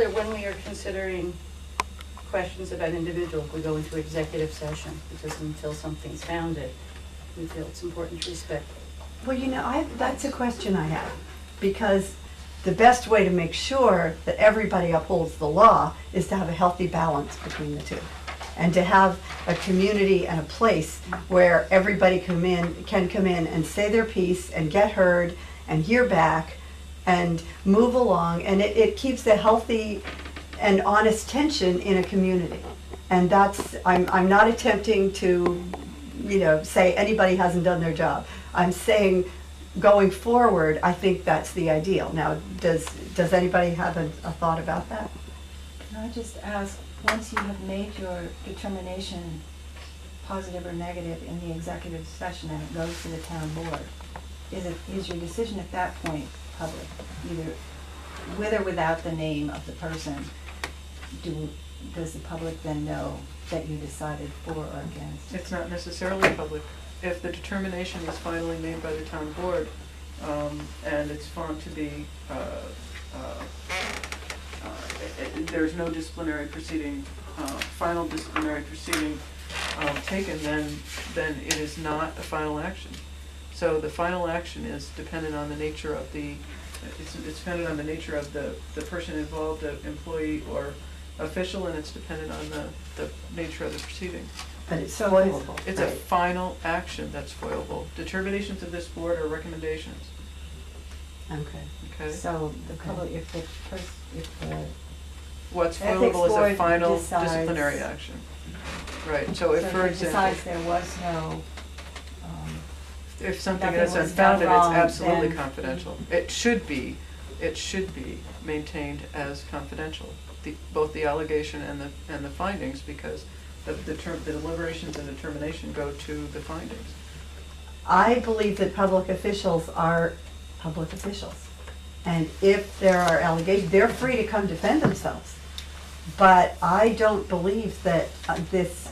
clear, when we are considering questions about individuals, we go into executive session, because until something's founded, we feel it's important to respect. Well, that's a question I have, because the best way to make sure that everybody upholds the law is to have a healthy balance between the two. And to have a community and a place where everybody can come in and say their piece and get heard and hear back and move along, and it keeps a healthy and honest tension in a community. And I'm not attempting to, say anybody hasn't done their job. I'm saying, going forward, I think that's the ideal. Now, does anybody have a thought about that? Can I just ask, once you have made your determination, positive or negative, in the executive session and it goes to the town board, is your decision at that point public, either with or without the name of the person? Does the public then know that you decided for or against? It's not necessarily public. If the determination is finally made by the town board, and it's found to be, there's no disciplinary proceeding, final disciplinary proceeding taken, then it is not a final action. So the final action is dependent on the nature of it's dependent on the nature of the person involved, the employee or official, and it's dependent on the nature of the proceeding. But it's foilable. It's a final action that's foilable. Determinations of this board are recommendations. Okay. Okay. So the public, if the What's ethics foilable is a board final decides- disciplinary action. Right. So if, for it decides example, there was no, if something nothing is was done unfounded, it's wrong, absolutely then- confidential. It should be maintained as confidential. Both the allegation and the findings, because the deliberations and determination go to the findings. I believe that public officials are public officials. And if there are allegations, they're free to come defend themselves. But I don't believe that this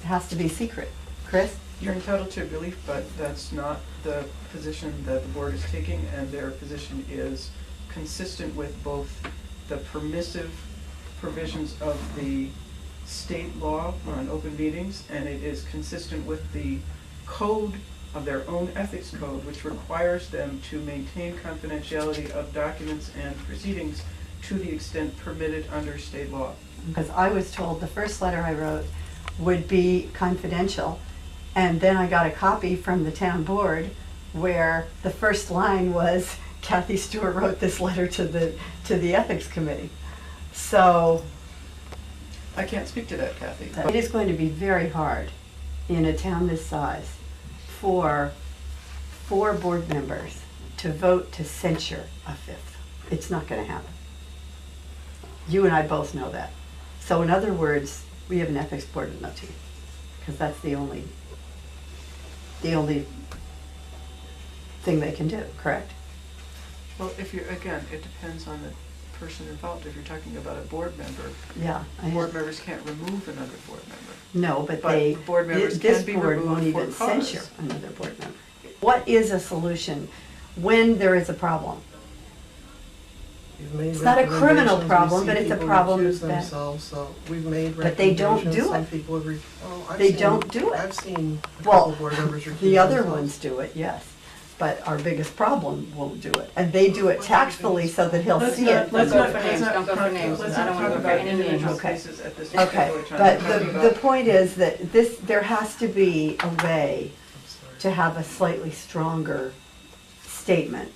has to be secret. Chris? You're entitled to belief, but that's not the position that the board is taking, and their position is consistent with both the permissive provisions of the state law on open meetings, and it is consistent with the code of their own ethics code, which requires them to maintain confidentiality of documents and proceedings to the extent permitted under state law. Because I was told the first letter I wrote would be confidential, and then I got a copy from the town board where the first line was, Kathy Stewart wrote this letter to the ethics committee. So I can't speak to that, Kathy. it is going to be very hard in a town this size for 4 board members to vote to censure a 5th. It's not going to happen. You and I both know that. So in other words, we have an ethics board with no teeth, because that's the only thing they can do, correct? Well, again, it depends on the person involved. If you're talking about a board member, Yeah. board members can't remove another board member. No, but board members this can be board won't removed even for cause. censure another board member. What is a solution when there is a problem? It's not a criminal problem, but it's a problem that- So we've made But they don't recommendations, do some it. people have They don't do it. I've seen a Well, couple board members recuse the other themselves. ones do it, yes, but our biggest problem won't do it. And they do it tactfully so that he'll see it. Let's go for names, don't go for names. Let's I not don't wanna talk go about for any names. individual Okay. cases at this Okay, particular time. but We're talking the about- point is that there has to be a way to have a slightly stronger statement,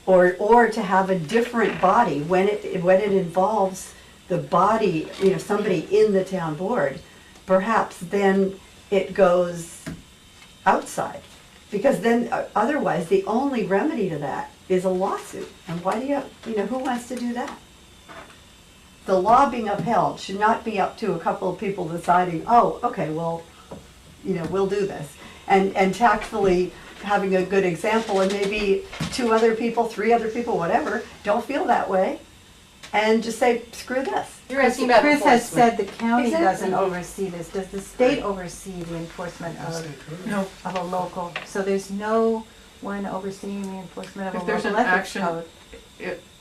or to have a different body when it involves the body, somebody in the town board. Perhaps then it goes outside, because then otherwise the only remedy to that is a lawsuit. And why do who wants to do that? The law being upheld should not be up to a couple of people deciding, oh, okay, well, we'll do this. And tactfully having a good example, and maybe 2 other people, 3 other people, whatever, don't feel that way, and just say, screw this. You're asking about Chris has enforcement. said the county Exactly. doesn't oversee this. Does the state oversee the enforcement No, of a local? So there's no one overseeing the enforcement of if a there's local an ethics action, code?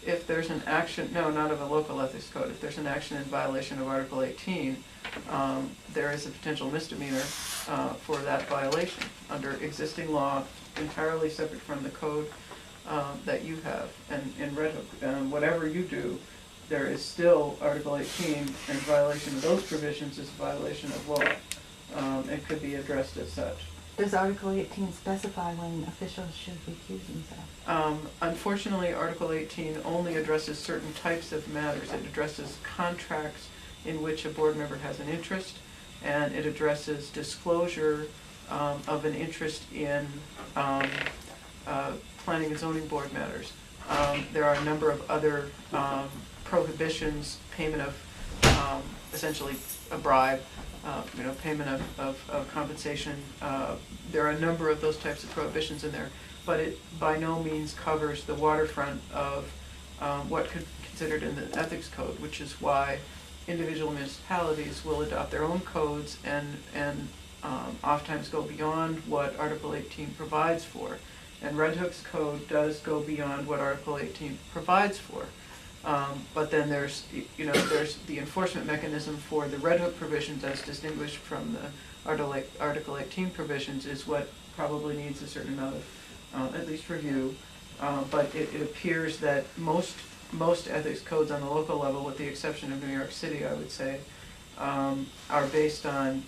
if there's an action, no, not of a local ethics code, if there's an action in violation of Article 18, there is a potential misdemeanor for that violation under existing law, entirely separate from the code that you have. And in Red Hook, whatever you do, there is still Article 18, and violation of those provisions is a violation of law. It could be addressed as such. Does Article 18 specify when officials should recuse themselves? Unfortunately, Article 18 only addresses certain types of matters. It addresses contracts in which a board member has an interest, and it addresses disclosure of an interest in planning and zoning board matters. There are a number of other prohibitions, payment of essentially a bribe, payment of compensation. There are a number of those types of prohibitions in there, but it by no means covers the waterfront of what could be considered in the ethics code, which is why individual municipalities will adopt their own codes and oftentimes go beyond what Article 18 provides for. And Red Hook's code does go beyond what Article 18 provides for. But then there's the enforcement mechanism for the Red Hook provisions as distinguished from the Article 18 provisions is what probably needs a certain amount of, at least review. But it appears that most ethics codes on the local level, with the exception of New York City, I would say, are based on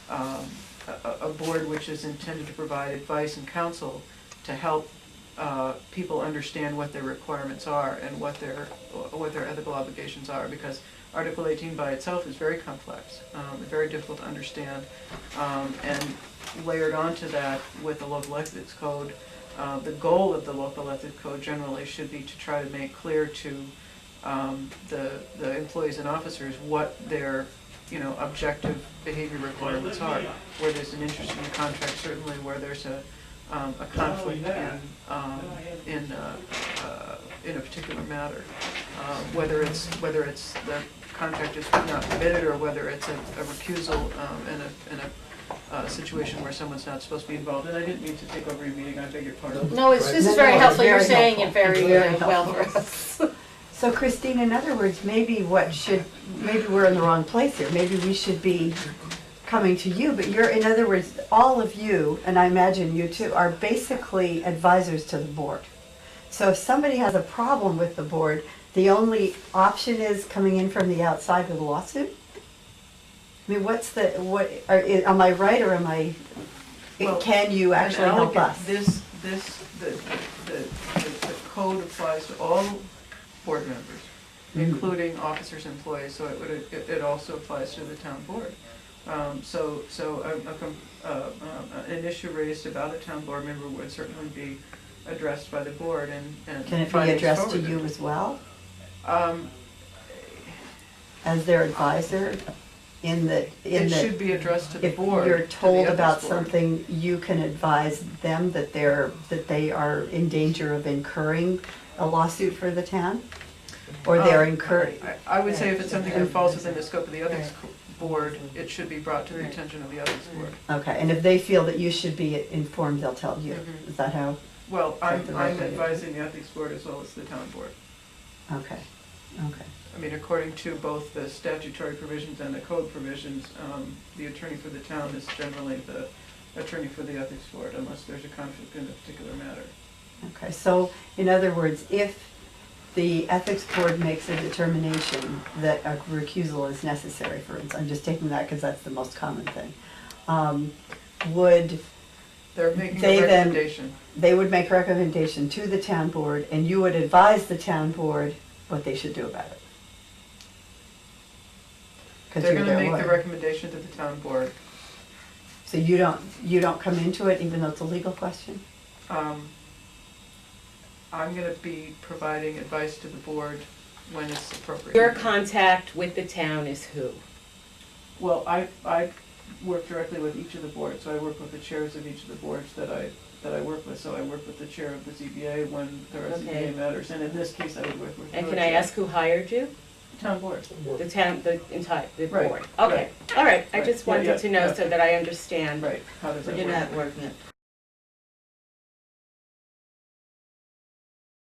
a board which is intended to provide advice and counsel to help people understand what their requirements are and what their ethical obligations are, because Article 18 by itself is very complex, very difficult to understand, and layered onto that with the local ethics code, the goal of the local ethics code generally should be to try to make clear to the employees and officers what their objective behavior requirements are, where there's an interest in the contract, certainly where there's a conflict in a particular matter, whether it's the contract is not permitted or whether it's a recusal in a situation where someone's not supposed to be involved. And I didn't mean to take over your meeting. I beg your pardon. No, this is No, very no, it's helpful. You're very saying helpful. it very Very well for helpful. us. So Christine, in other words, maybe we're in the wrong place here. Maybe we should be coming to you, but in other words, all of you, and I imagine you too, are basically advisors to the board. So if somebody has a problem with the board, the only option is coming in from the outside with a lawsuit? I mean, am I right or am I, Well, can you actually help us? The code applies to all board members, including officers and employees, so it also applies to the town board. So an issue raised about a town board member would certainly be addressed by the board and Can it be findings addressed to forwarded. you as well, Um, as their advisor? It should be addressed to the If board. you're to the told ethics about board. something, you can advise them that they are in danger of incurring a lawsuit for the town? Or they're incurring, I would say if it's something that falls within the scope of the ethics board, it should be brought to the attention of the ethics board. okay, and if they feel that you should be informed, they'll tell you. Mhm. Is that how? Well, I'm Something like that. advising the ethics board as well as the town board. Okay, okay. I mean, according to both the statutory provisions and the code provisions, the attorney for the town is generally the attorney for the ethics board unless there's a conflict in a particular matter. Okay, so in other words, if the ethics board makes a determination that a recusal is necessary, for instance, I'm just taking that because that's the most common thing, would They're making They a then- recommendation. they would make a recommendation to the town board and you would advise the town board what they should do about it? 'Cause They're you're gonna their make the lawyer. recommendation to the town board. So you don't come into it even though it's a legal question? I'm gonna be providing advice to the board when it's appropriate. Your contact with the town is who? Well, I work directly with each of the boards, so I work with the chairs of each of the boards that I work with. So I work with the chair of the ZBA when there are Okay. ZBA matters, and in this case, I would work with. And your can I chair. ask who hired you? Town board. The town, the entire, the Right, board? Okay, all right, I Right. just Yeah, wanted yeah, to know yeah. so that I understand. Right, how does But that you're work? not working at